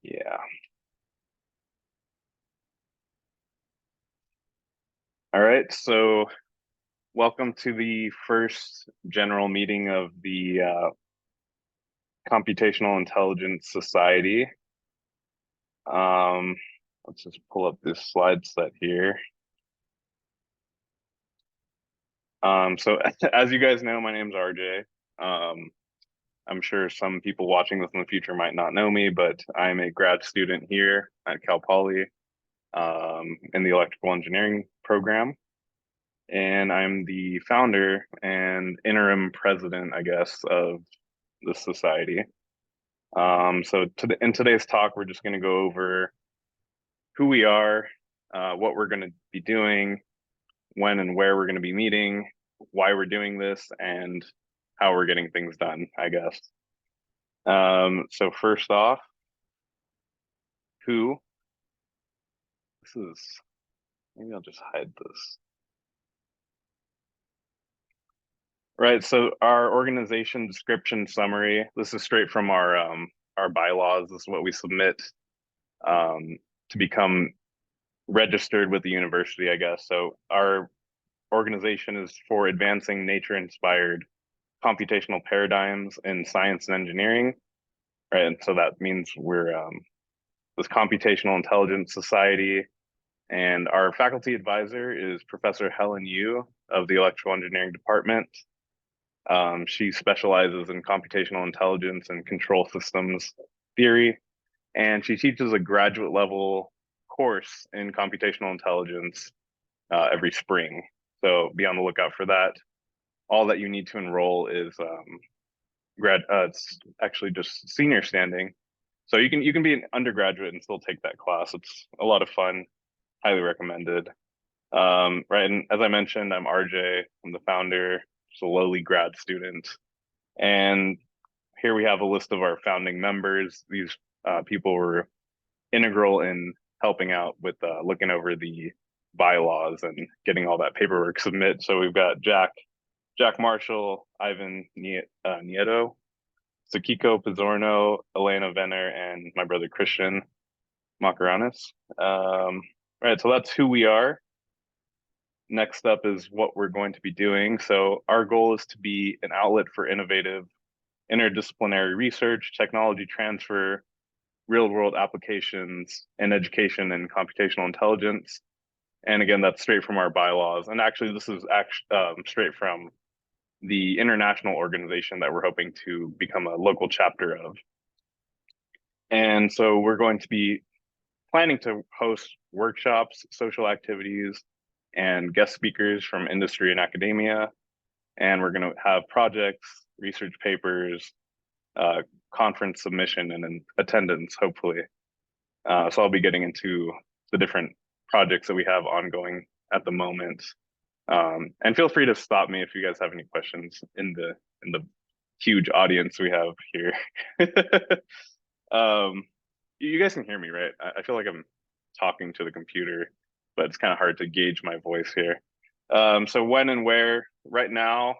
Yeah. All right. So, welcome to the first general meeting of the Computational Intelligence Society. Um, let's just pull up this slide set here. So, as you guys know, my name's RJ. Um, I'm sure some people watching this in the future might not know me, but I'm a grad student here at Cal Poly in the electrical engineering program. And I'm the founder and interim president, I guess, of the society. In today's talk, we're just going to go over who we are, what we're going to be doing, when and where we're going to be meeting, why we're doing this, and how we're getting things done, I guess. So first off, who? This is, maybe I'll just hide this. Right, so our organization description summary, this is straight from our bylaws. This is what we submit um, to become registered with the university, I guess. So our organization is for advancing nature-inspired computational paradigms in science and engineering, right? And so that means we're this Computational Intelligence Society, and our faculty advisor is Professor Helen Yu of the Electrical Engineering Department. She specializes in computational intelligence and control systems theory, and she teaches a graduate level course in computational intelligence every spring. So be on the lookout for that. All that you need to enroll is it's actually just senior standing. So you can be an undergraduate and still take that class. It's a lot of fun. Highly recommended. Right, and as I mentioned, I'm RJ. I'm the founder, just a lowly grad student. And here we have a list of our founding members. These people were integral in helping out with looking over the bylaws and getting all that paperwork submit. So we've got Jack Marshall, Ivan Nieto, Sakiko Pizzorno, Elena Venner, and my brother Christian Makaranis. Right, so that's who we are. Next up is what we're going to be doing. So our goal is to be an outlet for innovative interdisciplinary research, technology transfer, real world applications in education and computational intelligence. And again, that's straight from our bylaws. And actually, this is straight from the international organization that we're hoping to become a local chapter of. And so we're going to be planning to host workshops, social activities, and guest speakers from industry and academia. And we're going to have projects, research papers, conference submission, and attendance, hopefully. So I'll be getting into the different projects that we have ongoing at the moment. And feel free to stop me if you guys have any questions in the huge audience we have here. um, you guys can hear me, right? I feel like I'm talking to the computer, but it's kind of hard to gauge my voice here. So when and where? Right now,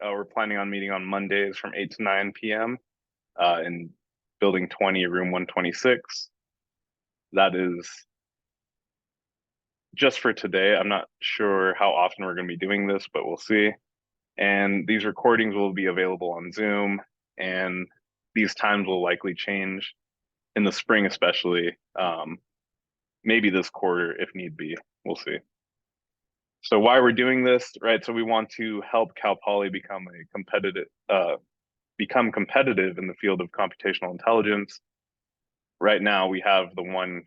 we're planning on meeting on Mondays from 8 to 9 p.m. In Building 20, Room 126. That is just for today. I'm not sure how often we're going to be doing this, but we'll see. And these recordings will be available on Zoom, and these times will likely change in the spring, especially. Maybe this quarter if need be. We'll see. So why we're doing this, right? So we want to help Cal Poly become competitive in the field of computational intelligence. Right now, we have the one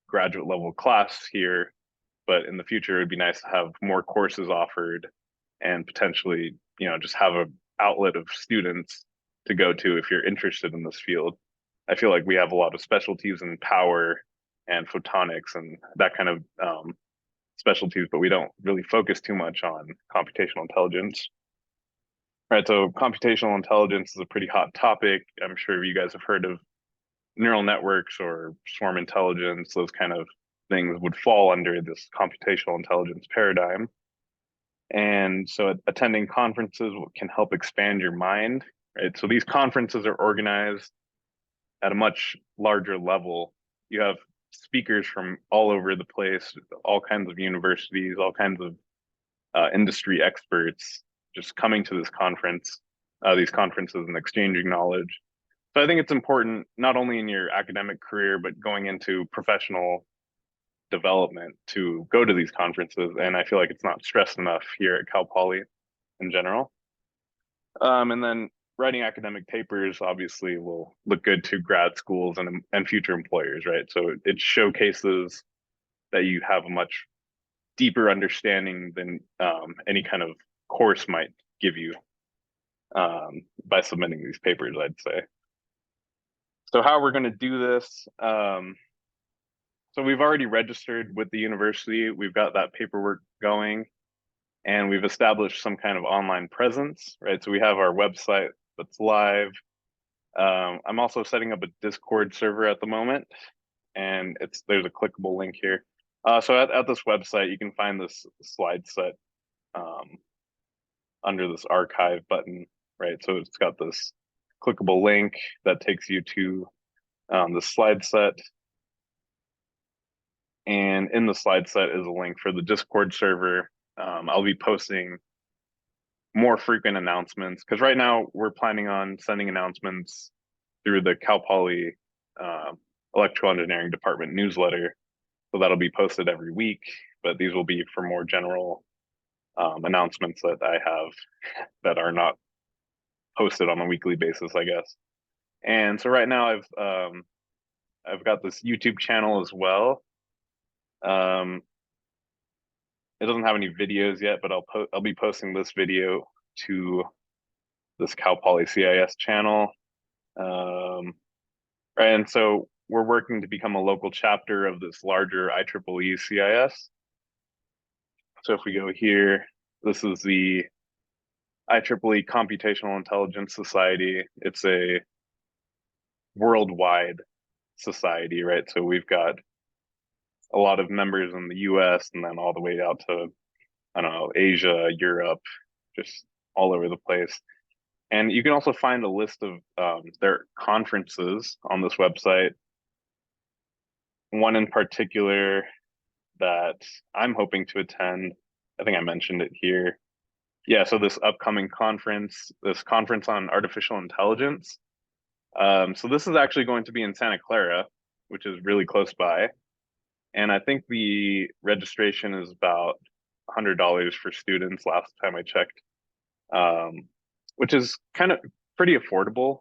graduate level class here, but in the future, it'd be nice to have more courses offered and potentially, just have an outlet of students to go to if you're interested in this field. I feel like we have a lot of specialties in power and photonics and that kind of specialties, but we don't really focus too much on computational intelligence. Right, so computational intelligence is a pretty hot topic. I'm sure you guys have heard of neural networks or swarm intelligence. Those kind of things would fall under this computational intelligence paradigm. And so attending conferences can help expand your mind, right? So these conferences are organized at a much larger level. You have speakers from all over the place, all kinds of universities, all kinds of industry experts just coming to these conferences and exchanging knowledge. So I think it's important not only in your academic career, but going into professional development to go to these conferences. And I feel like it's not stressed enough here at Cal Poly in general. And then writing academic papers obviously will look good to grad schools and future employers, right? So it showcases that you have a much deeper understanding than any kind of course might give you by submitting these papers, I'd say. So how we're going to do this, so we've already registered with the university. We've got that paperwork going, and we've established some kind of online presence, right? So we have our website that's live. I'm also setting up a Discord server at the moment, and there's a clickable link here. So at this website, you can find this slide set under this archive button, right? So it's got this clickable link that takes you to the slide set. And in the slide set is a link for the Discord server. I'll be posting more frequent announcements because right now we're planning on sending announcements through the Cal Poly Electrical Engineering Department newsletter. So that'll be posted every week, but these will be for more general announcements that I have that are not posted on a weekly basis, I guess. And so right now I've got this YouTube channel as well. It doesn't have any videos yet, but I'll be posting this video to this Cal Poly CIS channel. And so we're working to become a local chapter of this larger IEEE CIS. So if we go here, this is the IEEE Computational Intelligence Society. It's a worldwide society, right? So we've got a lot of members in the US and then all the way out to, I don't know, Asia, Europe, just all over the place. And you can also find a list of their conferences on this website. One in particular that I'm hoping to attend, I think I mentioned it here. Yeah, so this upcoming conference, this conference on artificial intelligence. So this is actually going to be in Santa Clara, which is really close by. And I think the registration is about $100 for students last time I checked, which is kind of pretty affordable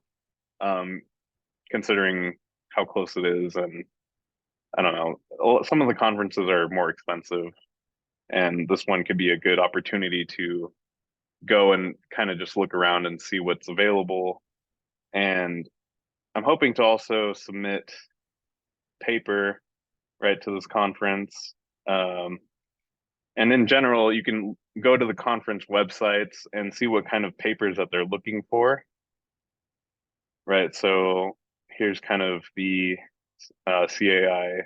considering how close it is. And I don't know, some of the conferences are more expensive, and this one could be a good opportunity to go and kind of just look around and see what's available. And I'm hoping to also submit paper right to this conference. And in general, you can go to the conference websites and see what kind of papers that they're looking for. Right. So here's kind of the CAI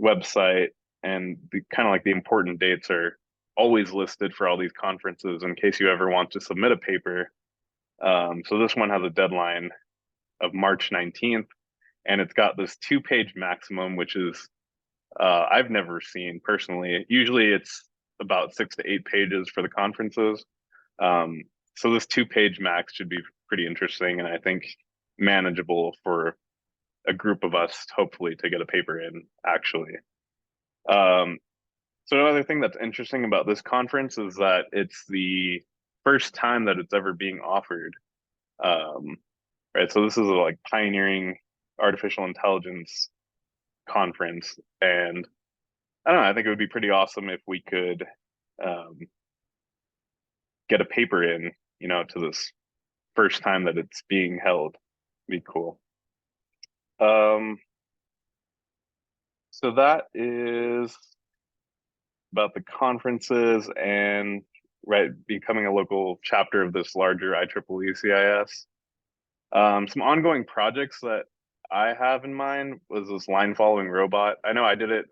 website, and the kind of like the important dates are always listed for all these conferences in case you ever want to submit a paper. So this one has a deadline of March 19th, and it's got this 2-page maximum, which is I've never seen personally. Usually it's about 6 to 8 pages for the conferences. So this 2-page max should be pretty interesting, and I think manageable for a group of us, hopefully, to get a paper in, actually. So another thing that's interesting about this conference is that it's the first time that it's ever being offered. Right, so this is a like pioneering artificial intelligence conference, and I don't know, I think it would be pretty awesome if we could get a paper in, to this first time that it's being held. It'd be cool. So that is about the conferences and right becoming a local chapter of this larger IEEE CIS. Some ongoing projects that I have in mind was this line following robot. I know I did it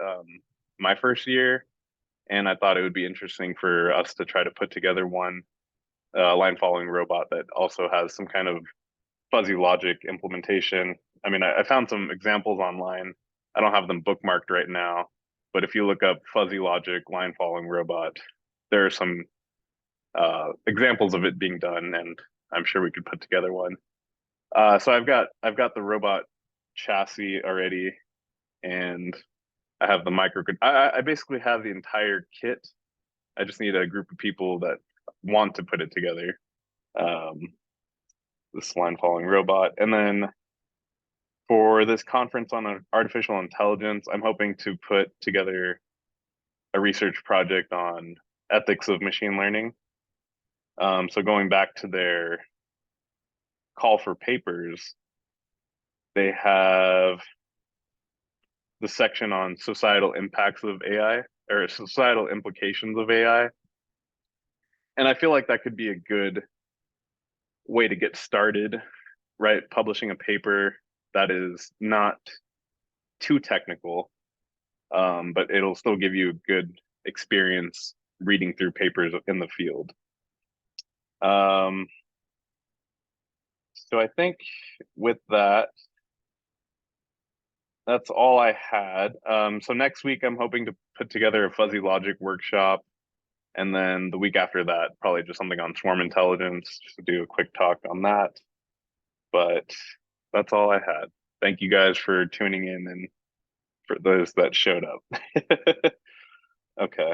my first year, and I thought it would be interesting for us to try to put together one line following robot that also has some kind of fuzzy logic implementation. I mean, I found some examples online. I don't have them bookmarked right now, but if you look up fuzzy logic line following robot, there are some examples of it being done, and I'm sure we could put together one. So I've got the robot chassis already, and I have the micro. I basically have the entire kit. I just need a group of people that want to put it together. Um, this line following robot, and then for this conference on artificial intelligence, I'm hoping to put together a research project on ethics of machine learning. So going back to their call for papers, they have the section on societal impacts of AI or societal implications of AI. And I feel like that could be a good way to get started, right? Publishing a paper that is not too technical, but it'll still give you a good experience reading through papers in the field. So I think with that, that's all I had. So next week, I'm hoping to put together a fuzzy logic workshop. And then the week after that, probably just something on swarm intelligence, just to do a quick talk on that. But that's all I had. Thank you guys for tuning in and for those that showed up. Okay.